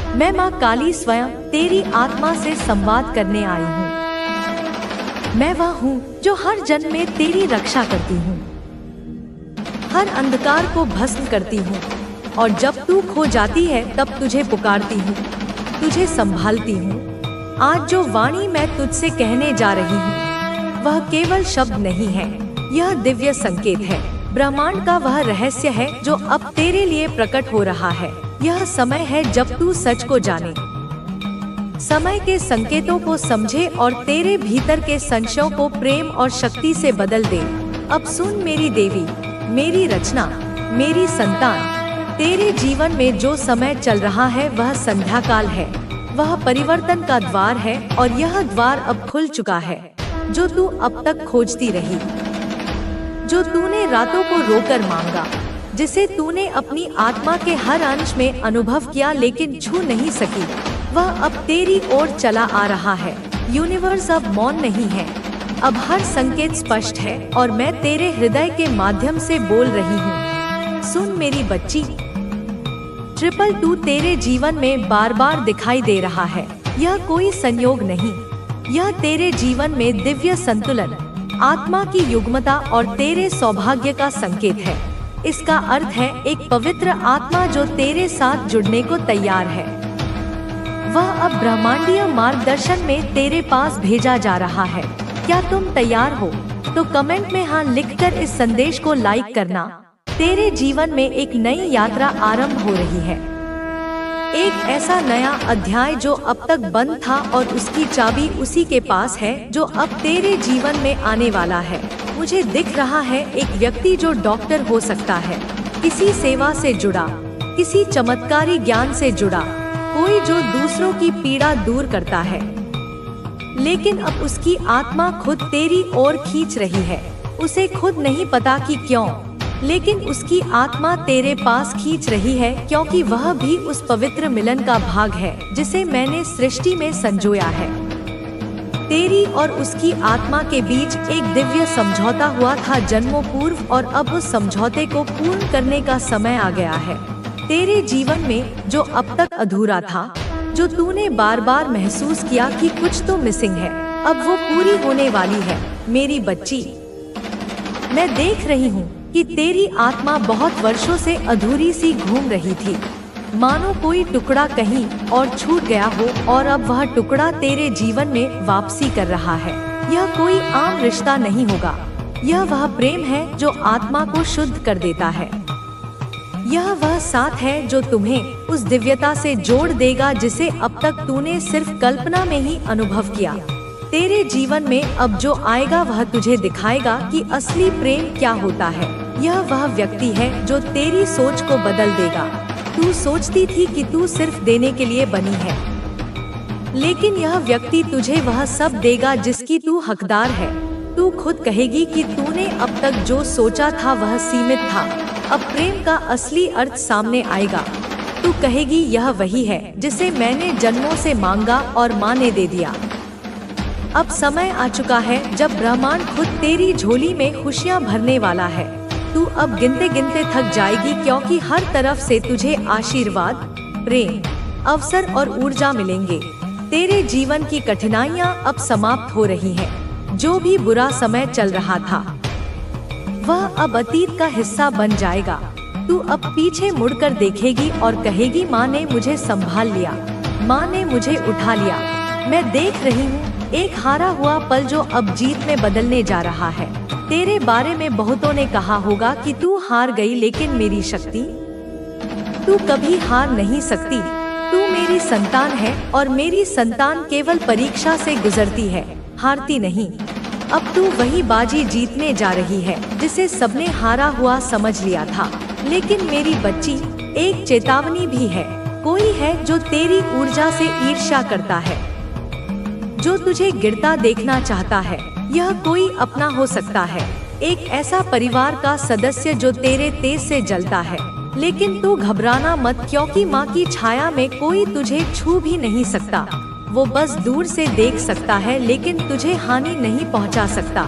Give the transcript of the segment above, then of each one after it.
मैं माँ काली स्वयं तेरी आत्मा से संवाद करने आई हूँ। मैं वह हूँ जो हर जन्म में तेरी रक्षा करती हूँ, हर अंधकार को भस्म करती हूँ, और जब तू खो जाती है तब तुझे पुकारती हूँ, तुझे संभालती हूँ। आज जो वाणी मैं तुझसे कहने जा रही हूँ वह केवल शब्द नहीं है, यह दिव्य संकेत है। ब्रह्मांड का वह रहस्य है जो अब तेरे लिए प्रकट हो रहा है। यह समय है जब तू सच को जाने, समय के संकेतों को समझे और तेरे भीतर के संशयों को प्रेम और शक्ति से बदल दे। अब सुन मेरी देवी, मेरी रचना, मेरी संतान, तेरे जीवन में जो समय चल रहा है वह संध्या काल है, वह परिवर्तन का द्वार है और यह द्वार अब खुल चुका है। जो तू अब तक खोजती रही, जो तूने रातों को रोकर मांगा, जिसे तूने अपनी आत्मा के हर अंश में अनुभव किया लेकिन छू नहीं सकी, वह अब तेरी ओर चला आ रहा है। यूनिवर्स अब मौन नहीं है, अब हर संकेत स्पष्ट है और मैं तेरे हृदय के माध्यम से बोल रही हूँ। सुन मेरी बच्ची, 222 तेरे जीवन में बार बार दिखाई दे रहा है। यह कोई संयोग नहीं, यह तेरे जीवन में दिव्य संतुलन, आत्मा की युग्मता और तेरे सौभाग्य का संकेत है। इसका अर्थ है एक पवित्र आत्मा जो तेरे साथ जुड़ने को तैयार है। वह अब ब्रह्मांडीय मार्गदर्शन में तेरे पास भेजा जा रहा है। क्या तुम तैयार हो? तो कमेंट में हाँ लिखकर इस संदेश को लाइक करना। तेरे जीवन में एक नई यात्रा आरंभ हो रही है, एक ऐसा नया अध्याय जो अब तक बंद था और उसकी चाबी उसी के पास है जो अब तेरे जीवन में आने वाला है। मुझे दिख रहा है एक व्यक्ति जो डॉक्टर हो सकता है, किसी सेवा से जुड़ा, किसी चमत्कारी ज्ञान से जुड़ा, कोई जो दूसरों की पीड़ा दूर करता है। लेकिन अब उसकी आत्मा खुद तेरी ओर खींच रही है। उसे खुद नहीं पता कि क्यों, लेकिन उसकी आत्मा तेरे पास खींच रही है क्योंकि वह भी उस पवित्र मिलन का भाग है जिसे मैंने सृष्टि में संजोया है। तेरी और उसकी आत्मा के बीच एक दिव्य समझौता हुआ था जन्मों पूर्व, और अब उस समझौते को पूर्ण करने का समय आ गया है। तेरे जीवन में जो अब तक अधूरा था, जो तूने बार बार महसूस किया कि कुछ तो मिसिंग है, अब वो पूरी होने वाली है। मेरी बच्ची, मैं देख रही हूँ कि तेरी आत्मा बहुत वर्षों से अधूरी सी घूम रही थी, मानो कोई टुकड़ा कहीं और छूट गया हो और अब वह टुकड़ा तेरे जीवन में वापसी कर रहा है। यह कोई आम रिश्ता नहीं होगा, यह वह प्रेम है जो आत्मा को शुद्ध कर देता है। यह वह साथ है जो तुम्हें उस दिव्यता से जोड़ देगा जिसे अब तक तूने सिर्फ कल्पना में ही अनुभव किया। तेरे जीवन में अब जो आएगा वह तुझे दिखाएगा कि असली प्रेम क्या होता है। यह वह व्यक्ति है जो तेरी सोच को बदल देगा। तू सोचती थी कि तू सिर्फ देने के लिए बनी है, लेकिन यह व्यक्ति तुझे वह सब देगा जिसकी तू हकदार है। तू खुद कहेगी कि तूने अब तक जो सोचा था वह सीमित था, अब प्रेम का असली अर्थ सामने आएगा। तू कहेगी यह वही है जिसे मैंने जन्मों से मांगा और माँ ने दे दिया। अब समय आ चुका है जब ब्रह्मांड खुद तेरी झोली में खुशियाँ भरने वाला है। तू अब गिनते गिनते थक जाएगी क्योंकि हर तरफ से तुझे आशीर्वाद, प्रेम, अवसर और ऊर्जा मिलेंगे। तेरे जीवन की कठिनाइयाँ अब समाप्त हो रही हैं। जो भी बुरा समय चल रहा था वह अब अतीत का हिस्सा बन जाएगा। तू अब पीछे मुड़कर देखेगी और कहेगी माँ ने मुझे संभाल लिया, माँ ने मुझे उठा लिया। मैं देख रही हूँ एक हारा हुआ पल जो अब जीत में बदलने जा रहा है। तेरे बारे में बहुतों ने कहा होगा कि तू हार गई, लेकिन मेरी शक्ति, तू कभी हार नहीं सकती। तू मेरी संतान है और मेरी संतान केवल परीक्षा से गुजरती है, हारती नहीं। अब तू वही बाजी जीतने जा रही है जिसे सबने हारा हुआ समझ लिया था। लेकिन मेरी बच्ची, एक चेतावनी भी है। कोई है जो तेरी ऊर्जा से ईर्ष्या करता है, जो तुझे गिरता देखना चाहता है। यह कोई अपना हो सकता है, एक ऐसा परिवार का सदस्य जो तेरे तेज से जलता है। लेकिन तू घबराना मत, क्योंकि माँ की छाया में कोई तुझे छू भी नहीं सकता। वो बस दूर से देख सकता है लेकिन तुझे हानि नहीं पहुँचा सकता।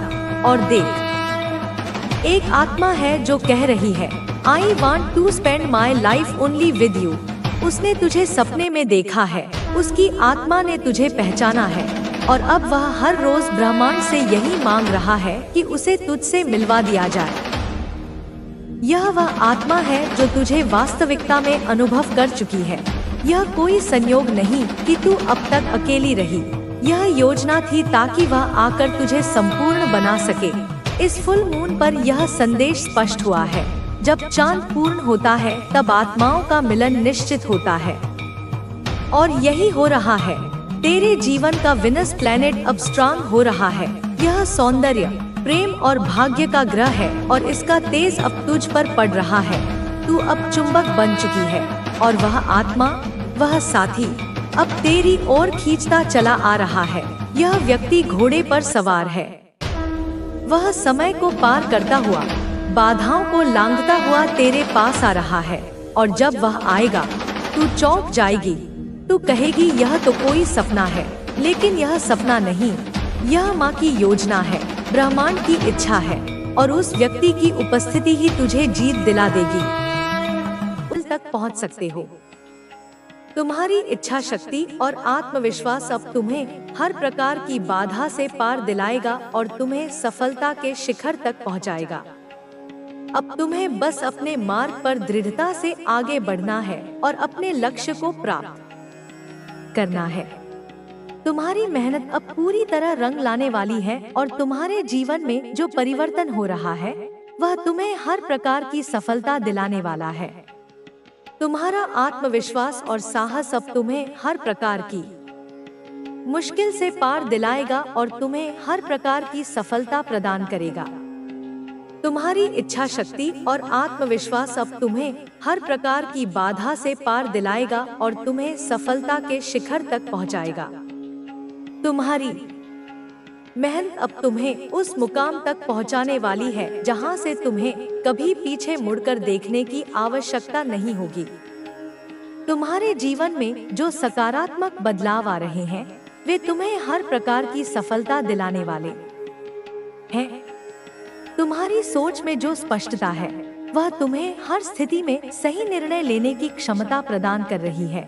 और देख, एक आत्मा है जो कह रही है, I want to spend my life only with you। उसने तुझे सपने में देखा है, उसकी आत्मा ने तुझे पहचाना है और अब वह हर रोज ब्रह्मांड से यही मांग रहा है कि उसे तुझसे मिलवा दिया जाए। यह वह आत्मा है जो तुझे वास्तविकता में अनुभव कर चुकी है। यह कोई संयोग नहीं कि तू अब तक अकेली रही। यह योजना थी ताकि वह आकर तुझे संपूर्ण बना सके। इस फुल मून पर यह संदेश स्पष्ट हुआ है। जब चांद पूर्ण होता है तब आत्माओं का मिलन निश्चित होता है और यही हो रहा है। तेरे जीवन का विनस प्लैनेट अब स्ट्रांग हो रहा है। यह सौंदर्य, प्रेम और भाग्य का ग्रह है और इसका तेज अब तुझ पर पड़ रहा है। तू अब चुंबक बन चुकी है और वह आत्मा, वह साथी अब तेरी ओर खींचता चला आ रहा है। यह व्यक्ति घोड़े पर सवार है। वह समय को पार करता हुआ, बाधाओं को लांघता हुआ तेरे पास आ रहा है और जब वह आएगा तू चौंक जाएगी। तू कहेगी यह तो कोई सपना है, लेकिन यह सपना नहीं, यह माँ की योजना है, ब्रह्मांड की इच्छा है और उस व्यक्ति की उपस्थिति ही तुझे जीत दिला देगी। उस तक पहुँच सकते हो। तुम्हारी इच्छा शक्ति और आत्मविश्वास अब तुम्हें हर प्रकार की बाधा से पार दिलाएगा और तुम्हें सफलता के शिखर तक पहुंचाएगा। अब तुम्हें बस अपने मार्ग पर दृढ़ता से आगे बढ़ना है और अपने लक्ष्य को प्राप्त करना है। तुम्हारी मेहनत अब पूरी तरह रंग लाने वाली है और तुम्हारे जीवन में जो परिवर्तन हो रहा है वह तुम्हें हर प्रकार की सफलता दिलाने वाला है। तुम्हारा आत्मविश्वास और साहस अब तुम्हें हर प्रकार की मुश्किल से पार दिलाएगा और तुम्हें हर प्रकार की सफलता प्रदान करेगा। तुम्हारी इच्छा शक्ति और आत्मविश्वास अब तुम्हें हर प्रकार की बाधा से पार दिलाएगा और तुम्हें सफलता के शिखर तक पहुंचाएगा। तुम्हारी मेहनत अब तुम्हें उस मुकाम तक पहुंचाने वाली है जहां से तुम्हें कभी पीछे मुड़कर देखने की आवश्यकता नहीं होगी। तुम्हारे जीवन में जो सकारात्मक बदलाव आ रहे हैं वे तुम्हें हर प्रकार की सफलता दिलाने वाले हैं। तुम्हारी सोच में जो स्पष्टता है वह तुम्हें हर स्थिति में सही निर्णय लेने की क्षमता प्रदान कर रही है।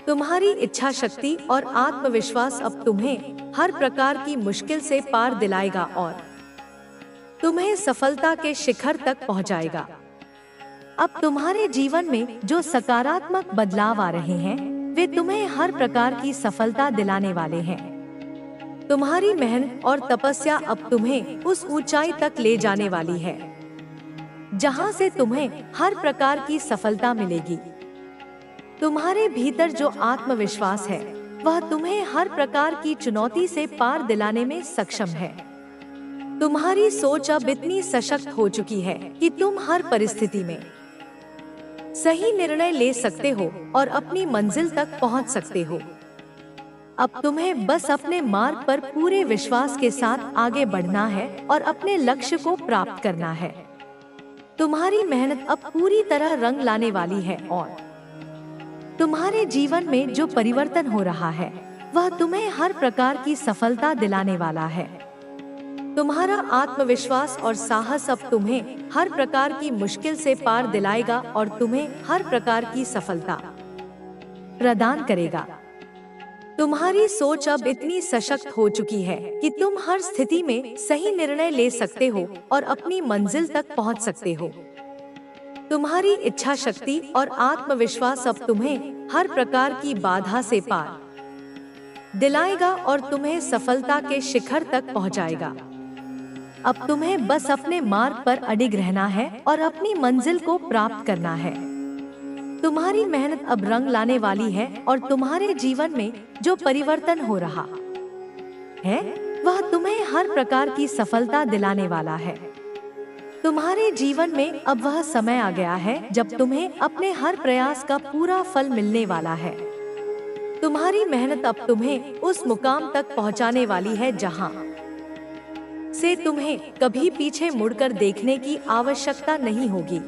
तुम्हारी इच्छा शक्ति और आत्मविश्वास अब तुम्हें हर प्रकार की मुश्किल से पार दिलाएगा और तुम्हें सफलता के शिखर तक पहुंचाएगा। अब तुम्हारे जीवन में जो सकारात्मक बदलाव आ रहे हैं वे तुम्हें हर प्रकार की सफलता दिलाने वाले हैं। तुम्हारी मेहनत और तपस्या अब तुम्हें उस ऊंचाई तक ले जाने वाली है जहां से तुम्हें हर प्रकार की सफलता मिलेगी। तुम्हारे भीतर जो आत्मविश्वास है वह तुम्हें हर प्रकार की चुनौती से पार दिलाने में सक्षम है। तुम्हारी सोच अब इतनी सशक्त हो चुकी है कि तुम हर परिस्थिति में सही निर्णय ले सकते हो और अपनी मंजिल तक पहुंच सकते हो। अब तुम्हें बस अपने मार्ग पर पूरे विश्वास के साथ आगे बढ़ना है और अपने लक्ष्य को प्राप्त करना है। तुम्हारी मेहनत अब पूरी तरह रंग लाने वाली है और तुम्हारे जीवन में जो परिवर्तन हो रहा है वह तुम्हें हर प्रकार की सफलता दिलाने वाला है। तुम्हारा आत्मविश्वास और साहस अब तुम्हें हर प्रकार की मुश्किल से पार दिलाएगा और तुम्हें हर प्रकार की सफलता प्रदान करेगा। तुम्हारी सोच अब इतनी सशक्त हो चुकी है कि तुम हर स्थिति में सही निर्णय ले सकते हो और अपनी मंजिल तक पहुंच सकते हो। तुम्हारी इच्छा शक्ति और आत्मविश्वास अब तुम्हें हर प्रकार की बाधा से पार दिलाएगा और तुम्हें सफलता के शिखर तक पहुंचाएगा। अब तुम्हें बस अपने मार्ग पर अडिग रहना है और अपनी मंजिल को प्राप्त करना है। तुम्हारी मेहनत अब रंग लाने वाली है और तुम्हारे जीवन में जो परिवर्तन हो रहा है वह तुम्हें हर प्रकार की सफलता दिलाने वाला है। तुम्हारे जीवन में अब वह समय आ गया है जब तुम्हें अपने हर प्रयास का पूरा फल मिलने वाला है। तुम्हारी मेहनत अब तुम्हें उस मुकाम तक पहुंचाने वाली है जहां से तुम्हें कभी पीछे मुड़कर देखने की आवश्यकता नहीं होगी।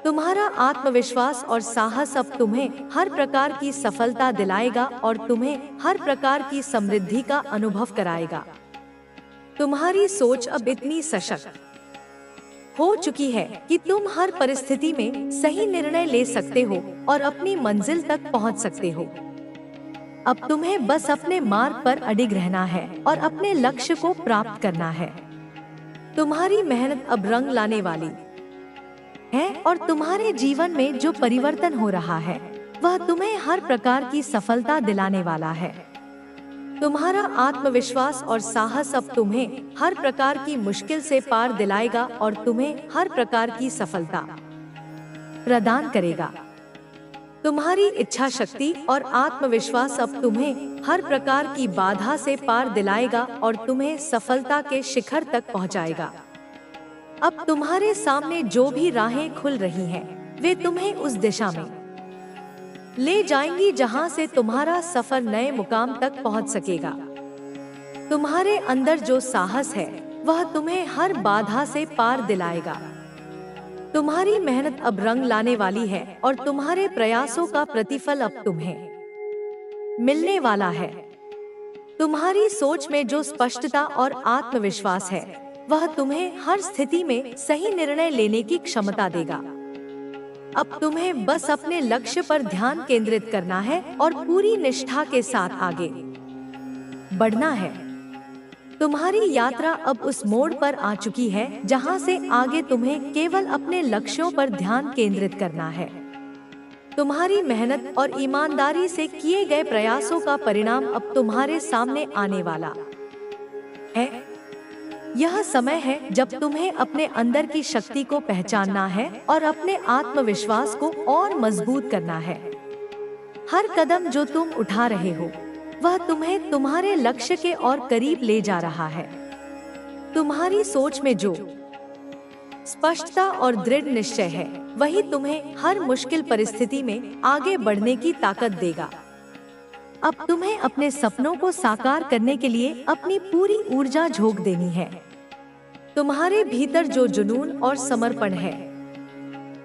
तुम्हारा आत्मविश्वास और साहस अब तुम्हें हर प्रकार की सफलता दिलाएगा और तुम्हें हर प्रकार की समृद्धि का अनुभव कराएगा। तुम्हारी सोच अब इतनी सशक्त हो चुकी है कि तुम हर परिस्थिति में सही निर्णय ले सकते हो और अपनी मंजिल तक पहुंच सकते हो। अब तुम्हें बस अपने मार्ग पर अडिग रहना है और अपने लक्ष्य को प्राप्त करना है। तुम्हारी मेहनत अब रंग लाने वाली है और तुम्हारे जीवन में जो परिवर्तन हो रहा है वह तुम्हें हर प्रकार की सफलता दिलाने वाला है। तुम्हारा आत्मविश्वास और साहस अब तुम्हें हर प्रकार की मुश्किल से पार दिलाएगा और तुम्हें हर प्रकार की सफलता प्रदान करेगा। तुम्हारी इच्छा शक्ति और आत्मविश्वास अब तुम्हें हर प्रकार की बाधा से पार दिलाएगा और तुम्हें सफलता के शिखर तक पहुंचाएगा। अब तुम्हारे सामने जो भी राहें खुल रही हैं, वे तुम्हें उस दिशा में ले जाएंगी जहां से तुम्हारा सफर नए मुकाम तक पहुंच सकेगा। तुम्हारे अंदर जो साहस है वह तुम्हें हर बाधा से पार दिलाएगा। तुम्हारी मेहनत अब रंग लाने वाली है और तुम्हारे प्रयासों का प्रतिफल अब तुम्हें मिलने वाला है। तुम्हारी सोच में जो स्पष्टता और आत्मविश्वास है वह तुम्हें हर स्थिति में सही निर्णय लेने की क्षमता देगा। अब तुम्हें बस अपने लक्ष्य पर ध्यान केंद्रित करना है और पूरी निष्ठा के साथ आगे बढ़ना है। तुम्हारी यात्रा अब उस मोड़ पर आ चुकी है जहां से आगे तुम्हें केवल अपने लक्ष्यों पर ध्यान केंद्रित करना है। तुम्हारी मेहनत और ईमानदारी से किए गए प्रयासों का परिणाम अब तुम्हारे सामने आने वाला है। यह समय है जब तुम्हें अपने अंदर की शक्ति को पहचानना है और अपने आत्मविश्वास को और मजबूत करना है। हर कदम जो तुम उठा रहे हो वह तुम्हें तुम्हारे लक्ष्य के और करीब ले जा रहा है। तुम्हारी सोच में जो स्पष्टता और दृढ़ निश्चय है वही तुम्हें हर मुश्किल परिस्थिति में आगे बढ़ने की ताकत देगा। अब तुम्हें अपने सपनों को साकार करने के लिए अपनी पूरी ऊर्जा झोंक देनी है। तुम्हारे भीतर जो जुनून और समर्पण है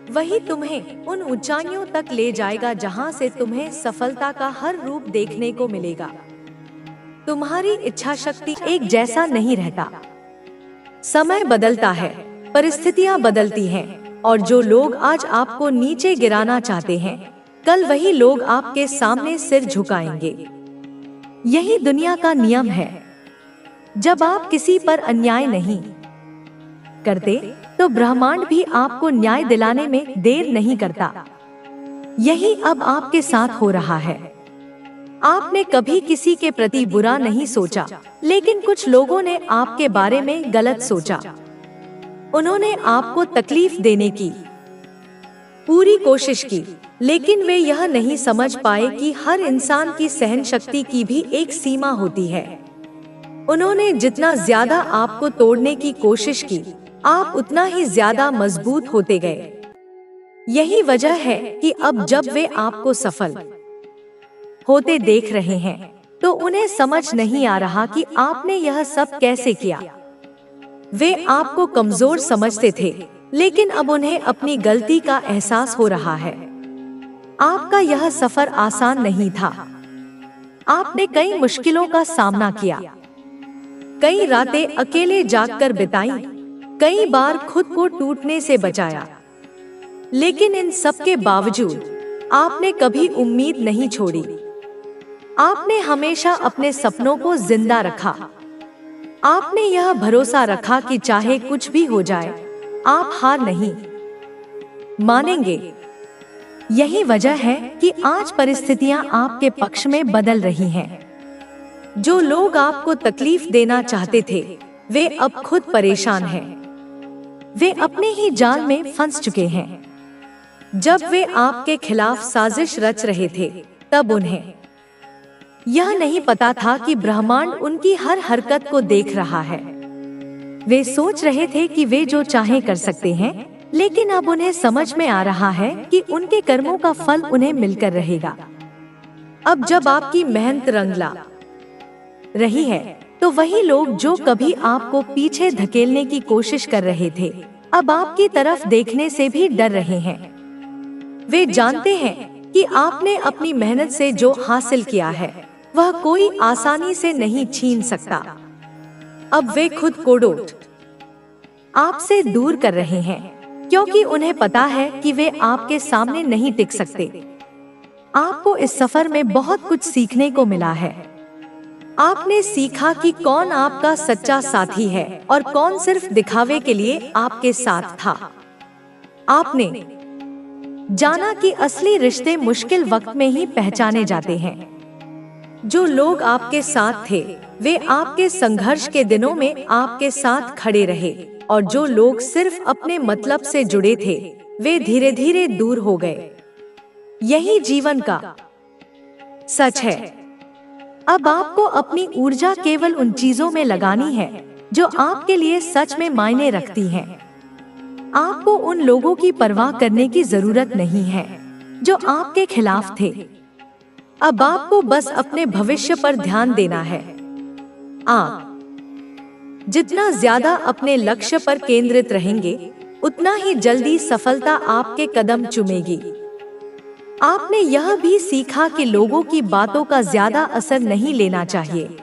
वही तुम्हें उन ऊंचाइयों तक ले जाएगा जहां से तुम्हें सफलता का हर रूप देखने को मिलेगा। तुम्हारी इच्छा शक्ति एक जैसा नहीं रहता। समय बदलता है, परिस्थितियां बदलती हैं और जो लोग आज आपको नीचे गिराना चाहते हैं कल वही लोग आपके सामने सिर झुकाएंगे। यही दुनिया का नियम है। जब आप किसी पर अन्याय नहीं करते तो ब्रह्मांड भी आपको न्याय दिलाने में देर नहीं करता। यही अब आपके साथ हो रहा है। आपने कभी किसी के प्रति बुरा नहीं सोचा, लेकिन कुछ लोगों ने आपके बारे में गलत सोचा। उन्होंने आपको तकलीफ देने की पूरी कोशिश की, लेकिन वे यह नहीं समझ पाए कि हर इंसान की सहन शक्ति की भी एक सीमा होती है। उन्होंने जितना ज्यादा आपको तोड़ने की कोशिश की, आप उतना ही ज्यादा मजबूत होते गए। यही वजह है कि अब जब वे आपको सफल होते देख रहे हैं तो उन्हें समझ नहीं आ रहा कि आपने यह सब कैसे किया। वे आपको कमजोर समझते थे, लेकिन अब उन्हें अपनी गलती का एहसास हो रहा है। आपका यह सफर आसान नहीं था। आपने कई मुश्किलों का सामना किया, कई रातें अकेले जागकर बिताई, कई बार खुद को टूटने से बचाया, लेकिन इन सब के बावजूद आपने कभी उम्मीद नहीं छोड़ी। आपने हमेशा अपने सपनों को जिंदा रखा। आपने यह भरोसा रखा कि चाहे कुछ भी हो जाए, आप हार नहीं मानेंगे। यही वजह है कि आज परिस्थितियां आपके पक्ष में बदल रही हैं। जो लोग आपको तकलीफ देना चाहते थे, वे अब खुद परेशान हैं। वे अपने ही जाल में फंस चुके हैं। जब वे आपके खिलाफ साजिश रच रहे थे, तब उन्हें यह नहीं पता था कि ब्रह्मांड उनकी हर हरकत को देख रहा है। वे सोच रहे थे कि वे जो चाहें कर सकते हैं, लेकिन अब उन्हें समझ में आ रहा है कि उनके कर्मों का फल उन्हें मिलकर रहेगा। अब जब आपकी मेहनत रंग ला रही है, तो वही लोग जो कभी आपको पीछे धकेलने की कोशिश कर रहे थे, अब आपकी तरफ देखने से भी डर रहे हैं। वे जानते हैं कि आपने अपनी मेहनत से जो हासिल किया है, वह कोई आसानी से नहीं छीन सकता। अब वे खुद को डोट आपसे दूर कर रहे हैं, क्योंकि उन्हें पता है कि वे आपके सामने नहीं टिक सकते। आपको इस सफर में बहुत कुछ सीखने को मिला है। आपने सीखा कि कौन आपका सच्चा साथी है और कौन सिर्फ दिखावे के लिए आपके साथ था। आपने जाना कि असली रिश्ते मुश्किल वक्त में ही पहचाने जाते हैं। जो लोग आपके साथ थे वे आपके संघर्ष के दिनों में आपके साथ खड़े रहे, और जो लोग सिर्फ अपने मतलब से जुड़े थे वे धीरे धीरे दूर हो गए। यही जीवन का सच है। अब आपको अपनी ऊर्जा केवल उन चीजों में लगानी है जो आपके लिए सच में मायने रखती हैं। आपको उन लोगों की परवाह करने की जरूरत नहीं है जो आपके खिलाफ थे। अब आपको बस अपने भविष्य पर ध्यान देना है। आप जितना ज्यादा अपने लक्ष्य पर केंद्रित रहेंगे उतना ही जल्दी सफलता आपके कदम चूमेगी। आपने यह भी सीखा कि लोगों की बातों का ज्यादा असर नहीं लेना चाहिए।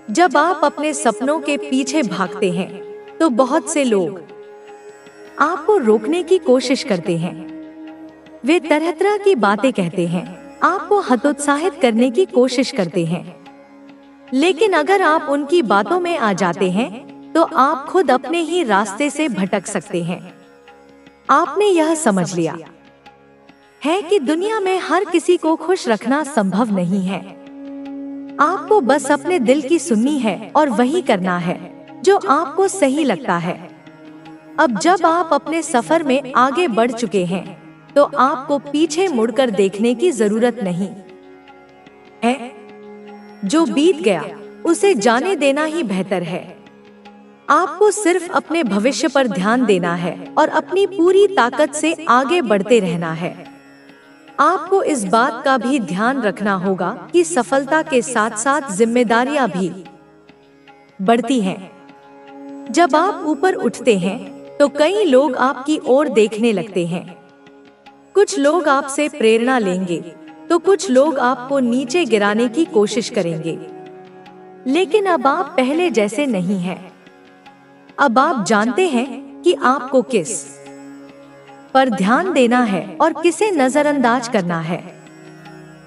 जब आप अपने सपनों के पीछे भागते हैं तो बहुत से लोग आपको रोकने की कोशिश करते हैं। वे तरह तरह की बातें कहते हैं, आपको हतोत्साहित करने की कोशिश करते हैं। लेकिन अगर आप उनकी बातों में आ जाते हैं तो आप खुद अपने ही रास्ते से भटक सकते हैं। आपने यह समझ लिया है कि दुनिया में हर किसी को खुश रखना संभव नहीं है। आपको बस अपने दिल की सुननी है और वही करना है जो आपको सही लगता है। अब जब आप अपने सफर में आगे बढ़ चुके हैं तो आपको पीछे मुड़कर देखने की जरूरत नहीं है। जो बीत गया उसे जाने देना ही बेहतर है। आपको सिर्फ अपने भविष्य पर ध्यान देना है और अपनी पूरी ताकत से आगे बढ़ते रहना है। आपको इस बात का भी ध्यान रखना होगा कि सफलता के साथ साथ जिम्मेदारियां भी बढ़ती हैं। जब आप ऊपर उठते हैं तो कई लोग आपकी ओर देखने लगते हैं। कुछ लोग आपसे प्रेरणा लेंगे तो कुछ लोग आपको नीचे गिराने की कोशिश करेंगे। लेकिन अब आप पहले जैसे नहीं हैं। अब आप जानते हैं कि आपको किस पर ध्यान देना है और किसे नजरअंदाज करना है।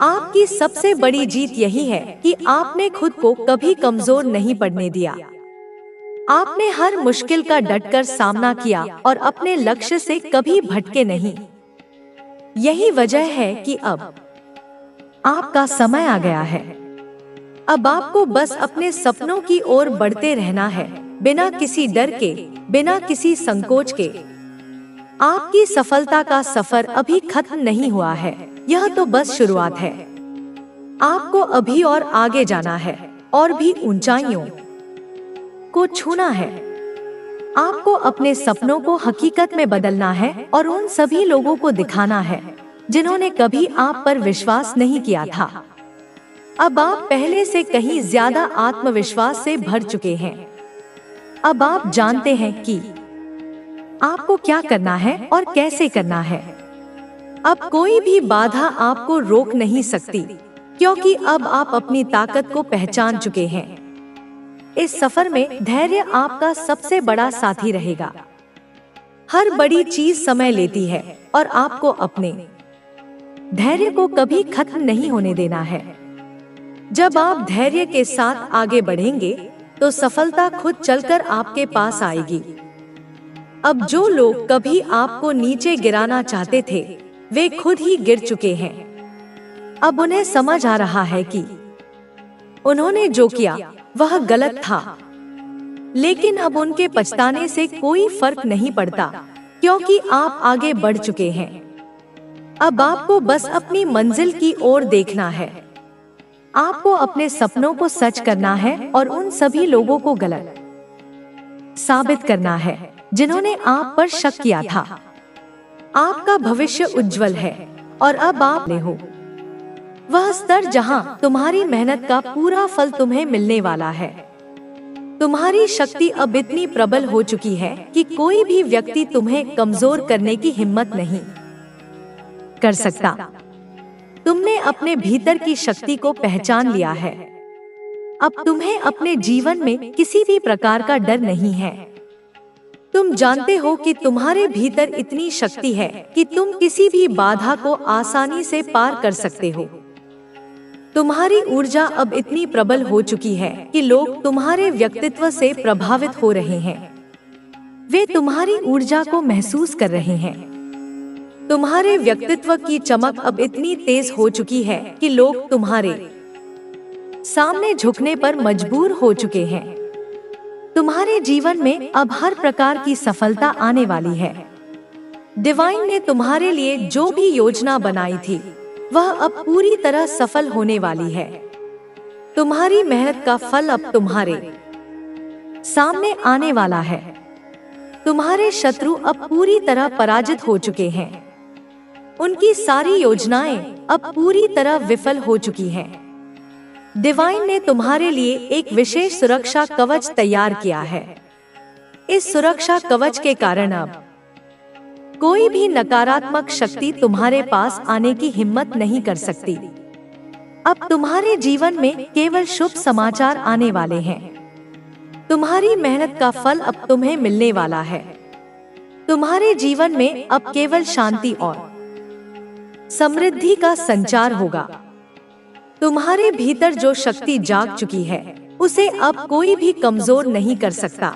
आपकी सबसे बड़ी जीत यही है कि आपने खुद को कभी कमजोर नहीं पड़ने दिया। आपने हर मुश्किल का डटकर सामना किया और अपने लक्ष्य से कभी भटके नहीं। यही वजह है कि अब आपका समय आ गया है। अब आपको बस अपने सपनों की ओर बढ़ते रहना है, बिना किसी डर के, बिना किसी संकोच के। आपकी सफलता का सफर अभी खत्म नहीं हुआ है, यह तो बस शुरुआत है। आपको अभी और आगे जाना है और भी ऊंचाइयों को छूना है। आपको अपने सपनों को हकीकत में बदलना है और उन सभी लोगों को दिखाना है जिन्होंने कभी आप पर विश्वास नहीं किया था। अब आप पहले से कहीं ज्यादा आत्मविश्वास से भर चुके हैं। अब आप जानते हैं कि आपको क्या करना है और कैसे करना है। अब कोई भी बाधा आपको रोक नहीं सकती, क्योंकि अब आप अपनी ताकत को पहचान चुके हैं। इस सफर में धैर्य आपका सबसे बड़ा साथी रहेगा। हर बड़ी चीज समय लेती है और आपको अपने धैर्य को कभी खत्म नहीं होने देना है। जब आप धैर्य के साथ आगे बढ़ेंगे तो सफलता खुद चलकर आपके पास आएगी। अब जो लोग कभी आपको नीचे गिराना चाहते थे वे खुद ही गिर चुके हैं। अब उन्हें समझ आ रहा है कि उन्होंने जो किया वह गलत था, लेकिन अब उनके पछताने से कोई फर्क नहीं पड़ता, क्योंकि आप आगे बढ़ चुके हैं। अब आपको बस अपनी मंजिल की ओर देखना है। आपको अपने सपनों को सच करना है और उन सभी लोगों को गलत साबित करना है जिन्होंने आप पर शक किया था। आपका भविष्य उज्जवल है और अब आप ले हो वह स्तर जहां तुम्हारी मेहनत का पूरा फल तुम्हें मिलने वाला है। तुम्हारी शक्ति अब इतनी प्रबल हो चुकी है कि कोई भी व्यक्ति तुम्हें कमजोर करने की हिम्मत नहीं कर सकता। तुमने अपने भीतर की शक्ति को पहचान लिया है। अब तुम्हें अपने जीवन में किसी भी प्रकार का डर नहीं है। तुम जानते हो कि तुम्हारे भीतर इतनी शक्ति है कि तुम किसी भी बाधा को आसानी से पार कर सकते हो। तुम्हारी ऊर्जा अब इतनी प्रबल हो चुकी है कि लोग तुम्हारे व्यक्तित्व से प्रभावित हो रहे हैं। वे तुम्हारी ऊर्जा को महसूस कर रहे हैं। तुम्हारे व्यक्तित्व की चमक अब इतनी तेज हो चुकी है कि लोग तुम्हारे सामने झुकने पर मजबूर हो चुके हैं। तुम्हारे जीवन में अब हर प्रकार की सफलता आने वाली है। डिवाइन ने तुम्हारे लिए जो भी योजना बनाई थी वह अब पूरी तरह सफल होने वाली है। तुम्हारी मेहनत का फल अब तुम्हारे सामने आने वाला है। तुम्हारे शत्रु अब पूरी तरह पराजित हो चुके हैं। उनकी सारी योजनाएं अब पूरी तरह विफल हो चुकी हैं। डिवाइन ने तुम्हारे लिए एक विशेष सुरक्षा कवच तैयार किया है। इस सुरक्षा कवच के कारण अब कोई भी नकारात्मक शक्ति तुम्हारे पास आने की हिम्मत नहीं कर सकती। अब तुम्हारे जीवन में केवल शुभ समाचार आने वाले हैं। तुम्हारी मेहनत का फल अब तुम्हें मिलने वाला है। तुम्हारे जीवन में अब केवल शांति और समृद्धि का संचार होगा। तुम्हारे भीतर जो शक्ति जाग चुकी है उसे अब कोई भी कमजोर नहीं कर सकता।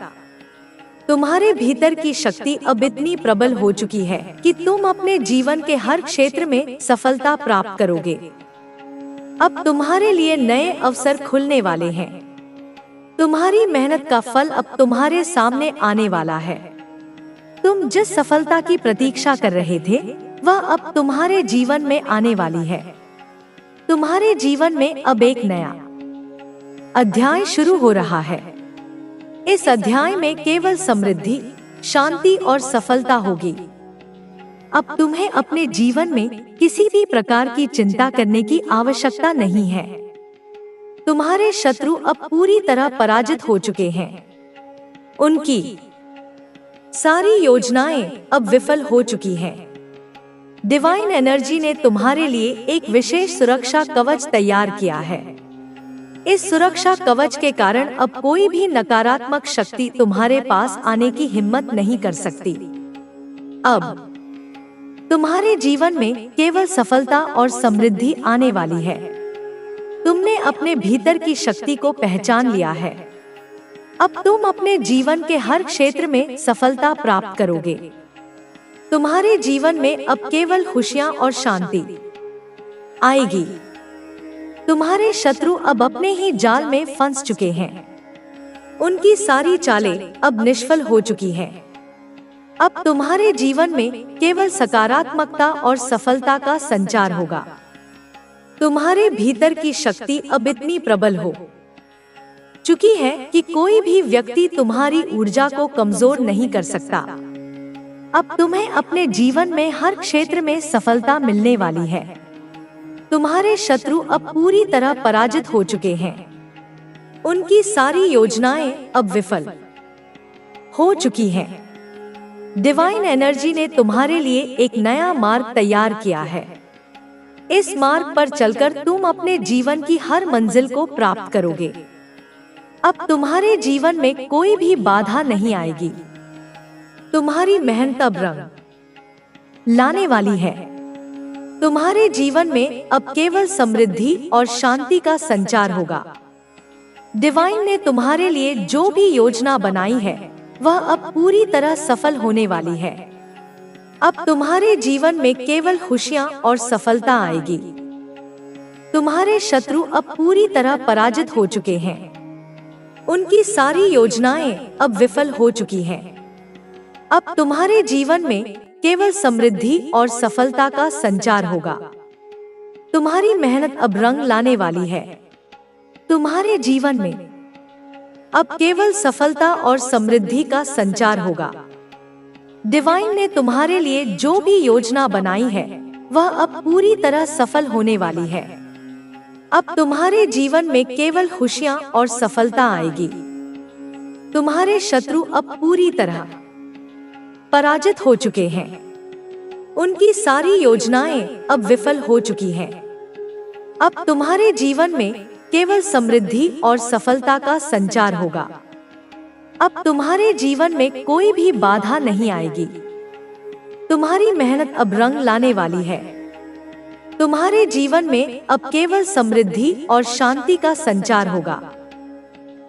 तुम्हारे भीतर की शक्ति अब इतनी प्रबल हो चुकी है कि तुम अपने जीवन के हर क्षेत्र में सफलता प्राप्त करोगे। अब तुम्हारे लिए नए अवसर खुलने वाले हैं। तुम्हारी मेहनत का फल अब तुम्हारे सामने आने वाला है। तुम जिस सफलता की प्रतीक्षा कर रहे थे वह अब तुम्हारे जीवन में आने वाली है। तुम्हारे जीवन में अब एक नया अध्याय शुरू हो रहा है। इस अध्याय में केवल समृद्धि, शांति और सफलता होगी। अब तुम्हें अपने जीवन में किसी भी प्रकार की चिंता करने की आवश्यकता नहीं है। तुम्हारे शत्रु अब पूरी तरह पराजित हो चुके हैं। उनकी सारी योजनाएं अब विफल हो चुकी हैं। डिवाइन एनर्जी ने तुम्हारे लिए एक विशेष सुरक्षा कवच तैयार किया है। इस सुरक्षा कवच के कारण अब कोई भी नकारात्मक शक्ति तुम्हारे पास आने की हिम्मत नहीं कर सकती। अब तुम्हारे जीवन में केवल सफलता और समृद्धि आने वाली है। तुमने अपने भीतर की शक्ति को पहचान लिया है। अब तुम अपने जीवन के हर क्षेत्र में सफलता प्राप्त करोगे। तुम्हारे जीवन में अब केवल खुशियां और शांति आएगी। तुम्हारे शत्रु अब अपने ही जाल में फंस चुके हैं। उनकी सारी चालें अब निष्फल हो चुकी हैं। अब तुम्हारे जीवन में केवल सकारात्मकता और सफलता का संचार होगा। तुम्हारे भीतर की शक्ति अब इतनी प्रबल हो चुकी है कि कोई भी व्यक्ति तुम्हारी ऊर्जा को कमजोर नहीं कर सकता। अब तुम्हें अपने जीवन में हर क्षेत्र में सफलता मिलने वाली है। तुम्हारे शत्रु अब पूरी तरह पराजित हो चुके हैं। उनकी सारी योजनाएं अब विफल हो चुकी हैं। डिवाइन एनर्जी ने तुम्हारे लिए एक नया मार्ग तैयार किया है। इस मार्ग पर चलकर तुम अपने जीवन की हर मंजिल को प्राप्त करोगे। अब तुम्हारे जीवन में कोई भी बाधा नहीं आएगी। तुम्हारी मेहनत अब रंग लाने वाली है। तुम्हारे जीवन में अब केवल समृद्धि और शांति का संचार होगा। डिवाइन ने तुम्हारे लिए जो भी योजना बनाई है वह अब पूरी तरह सफल होने वाली है। अब तुम्हारे जीवन में केवल खुशियां और सफलता आएगी। तुम्हारे शत्रु अब पूरी तरह पराजित हो चुके हैं। उनकी सारी योजनाएं अब विफल हो चुकी हैं। अब तुम्हारे जीवन में केवल समृद्धि और सफलता का संचार होगा। तुम्हारी मेहनत अब रंग लाने वाली है। तुम्हारे जीवन में अब केवल सफलता और समृद्धि का संचार होगा। डिवाइन ने तुम्हारे लिए जो भी योजना बनाई है वह अब पूरी तरह सफल होने वाली है। अब तुम्हारे जीवन में केवल खुशियां और सफलता आएगी। तुम्हारे शत्रु अब पूरी तरह पराजित हो चुके हैं। उनकी सारी योजनाएं अब विफल हो चुकी हैं। अब तुम्हारे जीवन में केवल समृद्धि और सफलता का संचार होगा। अब तुम्हारे जीवन में कोई भी बाधा नहीं आएगी। तुम्हारी मेहनत अब रंग लाने वाली है। तुम्हारे जीवन में अब केवल समृद्धि और शांति का संचार होगा।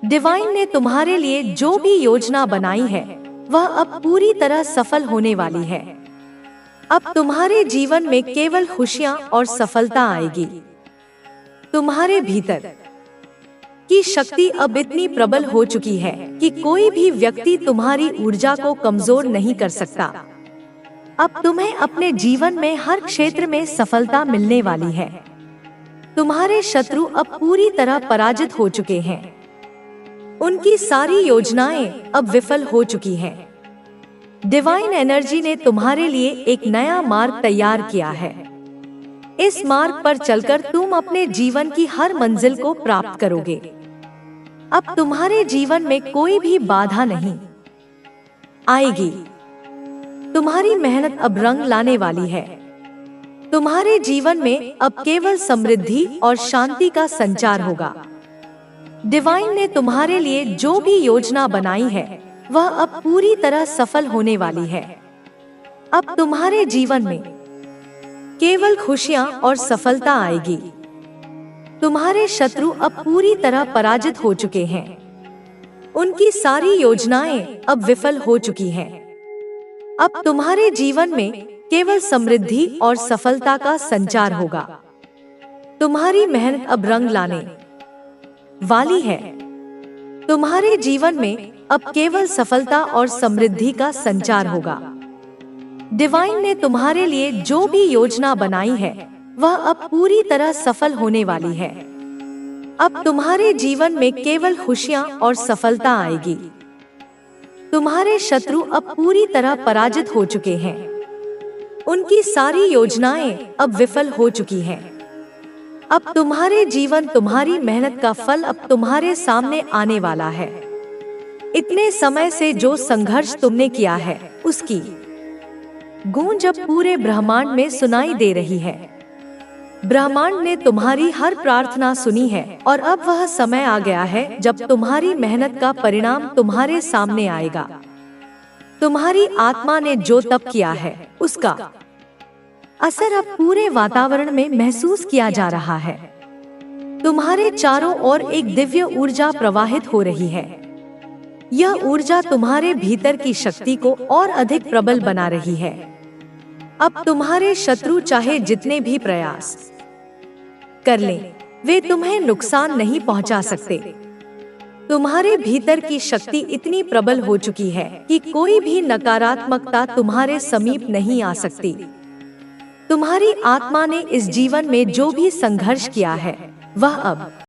डिवाइन ने तुम्हारे लिए जो भी योजना बनाई है वह अब पूरी तरह सफल होने वाली है। अब तुम्हारे जीवन में केवल खुशियां और सफलता आएगी। तुम्हारे भीतर की शक्ति अब इतनी प्रबल हो चुकी है कि कोई भी व्यक्ति तुम्हारी ऊर्जा को कमजोर नहीं कर सकता। अब तुम्हें अपने जीवन में हर क्षेत्र में सफलता मिलने वाली है। तुम्हारे शत्रु अब पूरी तरह पराजित हो चुके हैं। उनकी सारी योजनाएं अब विफल हो चुकी हैं। डिवाइन एनर्जी ने तुम्हारे लिए एक नया मार्ग तैयार किया है। इस मार्ग पर चलकर तुम अपने जीवन की हर मंजिल को प्राप्त करोगे। अब तुम्हारे जीवन में कोई भी बाधा नहीं आएगी। तुम्हारी मेहनत अब रंग लाने वाली है। तुम्हारे जीवन में अब केवल समृद्धि और शांति का संचार होगा। डिवाइन ने तुम्हारे लिए जो भी योजना बनाई है वह अब पूरी तरह सफल होने वाली है। अब तुम्हारे जीवन में केवल खुशियां और सफलता आएगी। तुम्हारे शत्रु अब पूरी तरह पराजित हो चुके हैं। उनकी सारी योजनाएं अब विफल हो चुकी हैं। अब तुम्हारे जीवन में केवल समृद्धि और सफलता का संचार होगा। तुम्हारी मेहनत अब रंग लाने वाली है। तुम्हारे जीवन में अब केवल सफलता और समृद्धि का संचार होगा। डिवाइन ने तुम्हारे लिए जो भी योजना बनाई है वह अब पूरी तरह सफल होने वाली है। अब तुम्हारे जीवन में केवल खुशियां और सफलता आएगी। तुम्हारे शत्रु अब पूरी तरह पराजित हो चुके हैं। उनकी सारी योजनाएं अब विफल हो चुकी हैं। अब तुम्हारे जीवन, तुम्हारी मेहनत का फल अब तुम्हारे सामने आने वाला है। इतने समय से जो संघर्ष तुमने किया है उसकी गूंज अब पूरे ब्रह्मांड में सुनाई दे रही है। ब्रह्मांड ने तुम्हारी हर प्रार्थना सुनी है और अब वह समय आ गया है जब तुम्हारी मेहनत का परिणाम तुम्हारे सामने आएगा। तुम्हारी आत्मा ने जो तप किया है उसका असर अब पूरे वातावरण में महसूस किया जा रहा है। तुम्हारे चारों ओर एक दिव्य ऊर्जा प्रवाहित हो रही है। यह ऊर्जा तुम्हारे भीतर की शक्ति को और अधिक प्रबल बना रही है। अब तुम्हारे शत्रु चाहे जितने भी प्रयास कर लें, वे तुम्हें नुकसान नहीं पहुंचा सकते। तुम्हारे भीतर की शक्ति इतनी प्रबल हो चुकी है कि कोई भी नकारात्मकता तुम्हारे समीप नहीं आ सकती। तुम्हारी आत्मा ने इस जीवन में जो भी संघर्ष किया है वह अब